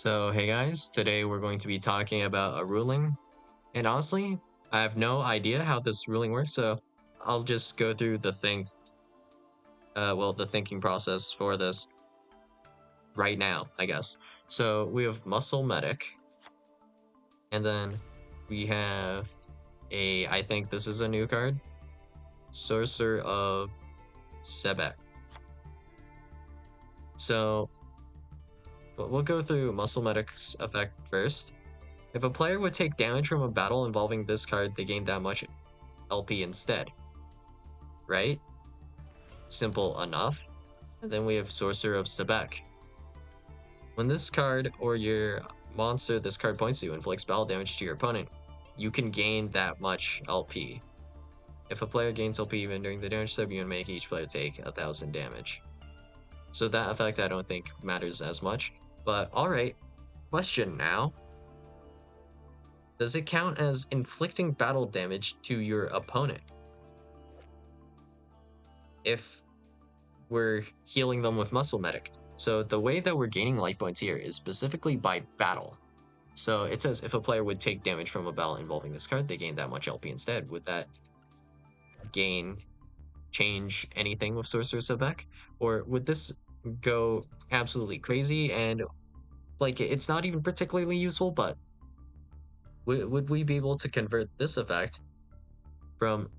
So, hey guys, today we're going to be talking about a ruling. And honestly, I have no idea how this ruling works, so I'll just go through the thinking process for this right now, I guess. So, we have Muscle Medic, and then we have I think this is a new card, Sorcerer of Sabek. So, we'll go through Muscle Medic's effect first. If a player would take damage from a battle involving this card, they gain that much LP instead, right? Simple enough. And then we have Sorcerer of Sabek. When this card or your monster this card points to inflicts battle damage to your opponent, you can gain that much LP. If a player gains LP even during the damage step, you can make each player take 1000 damage. So that effect I don't think matters as much. But alright, question now. Does it count as inflicting battle damage to your opponent if we're healing them with Muscle Medic? So the way that we're gaining life points here is specifically by battle. So it says if a player would take damage from a battle involving this card, they gain that much LP instead. Would that gain change anything with Sorcerer Sabek? Or would this go absolutely crazy and like it's not even particularly useful, but would we be able to convert this effect from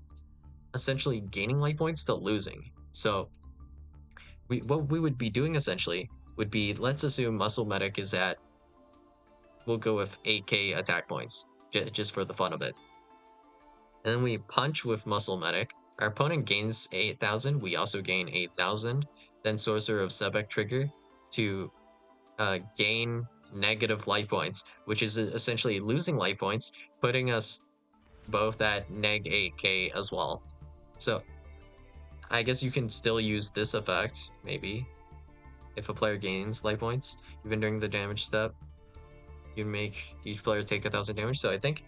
essentially gaining life points to losing? So what we would be doing essentially would be, let's assume Muscle Medic is at, we'll go with 8k attack points, just for the fun of it. And then we punch with Muscle Medic. Our opponent gains 8,000, we also gain 8,000. Then Sorcerer of Sebek trigger to gain negative life points, which is essentially losing life points, putting us both at neg 8k as well. So I guess you can still use this effect, maybe, if a player gains life points, even during the damage step. You make each player take 1000 damage, so I think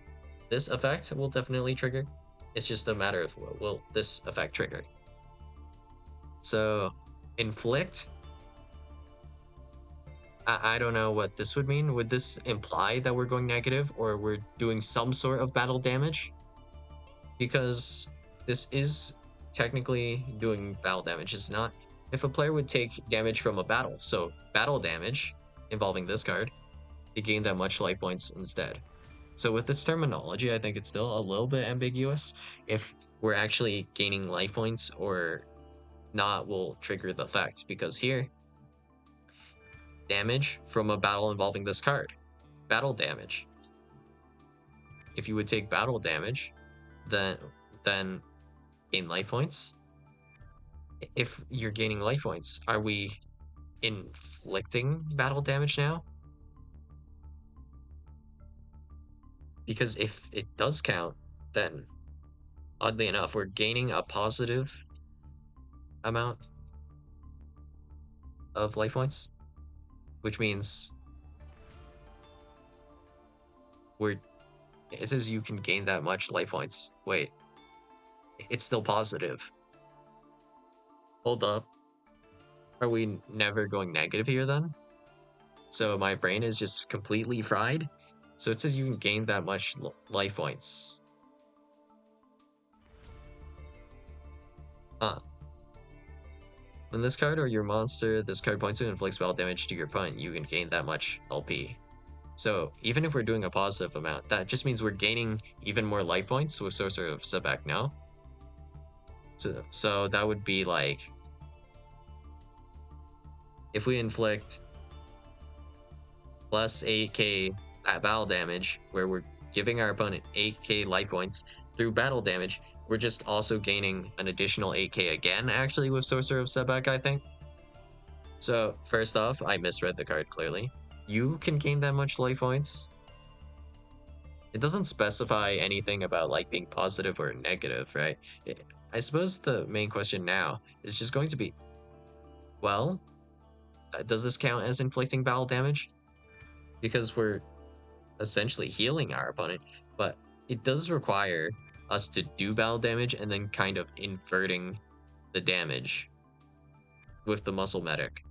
this effect will definitely trigger. It's just a matter of will this effect trigger. So, inflict. I don't know what this would mean. Would this imply that we're going negative or we're doing some sort of battle damage? Because this is technically doing battle damage, is not. If a player would take damage from a battle, so battle damage involving this card, you gain that much life points instead. So with this terminology, I think it's still a little bit ambiguous. If we're actually gaining life points or not will trigger the effect, because here, damage from a battle involving this card. Battle damage. If you would take battle damage, then gain life points. If you're gaining life points, are we inflicting battle damage now? Because if it does count, then oddly enough, we're gaining a positive amount of life points, which means it says you can gain that much life points. Wait, it's still positive. Hold up. Are we never going negative here then? So my brain is just completely fried. So it says you can gain that much life points. Huh. When this card or your monster this card points to inflicts battle damage to your opponent, you can gain that much LP. So even if we're doing a positive amount, that just means we're gaining even more life points with Sorcerer of Sebek now. So that would be like, if we inflict plus 8k battle damage, where we're giving our opponent 8k life points through battle damage, we're just also gaining an additional 8k again, actually, with Sorcerer of Sebek, I think. So first off, I misread the card clearly. You can gain that much life points. It doesn't specify anything about like being positive or negative, right? I suppose the main question now is just going to be, well, does this count as inflicting battle damage? Because we're essentially healing our opponent, but it does require us to do battle damage and then kind of inverting the damage with the Muscle Medic.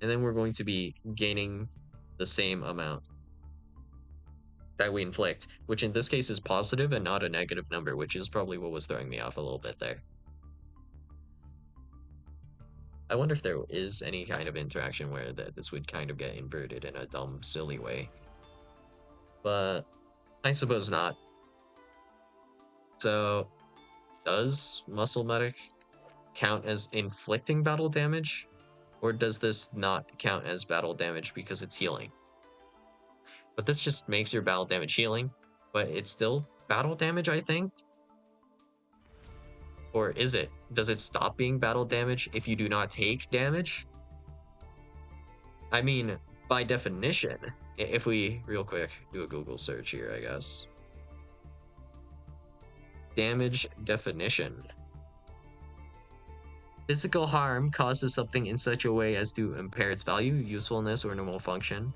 and then we're going to be gaining the same amount that we inflict, which in this case is positive and not a negative number, which is probably what was throwing me off a little bit there. I wonder if there is any kind of interaction where this would kind of get inverted in a dumb, silly way. But I suppose not. So, does Muscle Medic count as inflicting battle damage? Or does this not count as battle damage because it's healing? But this just makes your battle damage healing, but it's still battle damage, I think? Or is it? Does it stop being battle damage if you do not take damage? I mean, by definition, if we, real quick, do a Google search here, I guess. Damage definition. Physical harm causes something in such a way as to impair its value, usefulness, or normal function.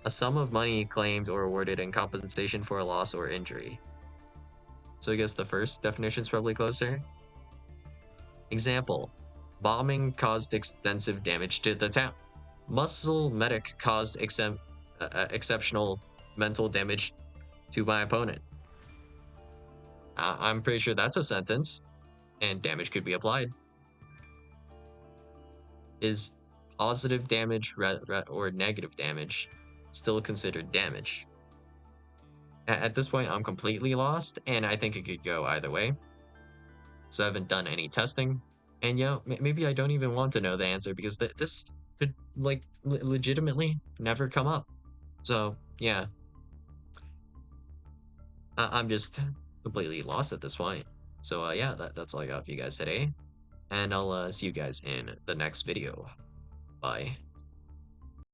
A sum of money claimed or awarded in compensation for a loss or injury. So I guess the first definition is probably closer. Example, bombing caused extensive damage to the town. Muscle Medic caused exceptional mental damage to my opponent. I'm pretty sure that's a sentence, and damage could be applied. Is positive damage or negative damage still considered damage? At this point, I'm completely lost, and I think it could go either way. So I haven't done any testing, and maybe I don't even want to know the answer because this could like legitimately never come up. So yeah, I'm just completely lost at this point. So yeah, that's all I got for you guys today, and I'll see you guys in the next video. Bye.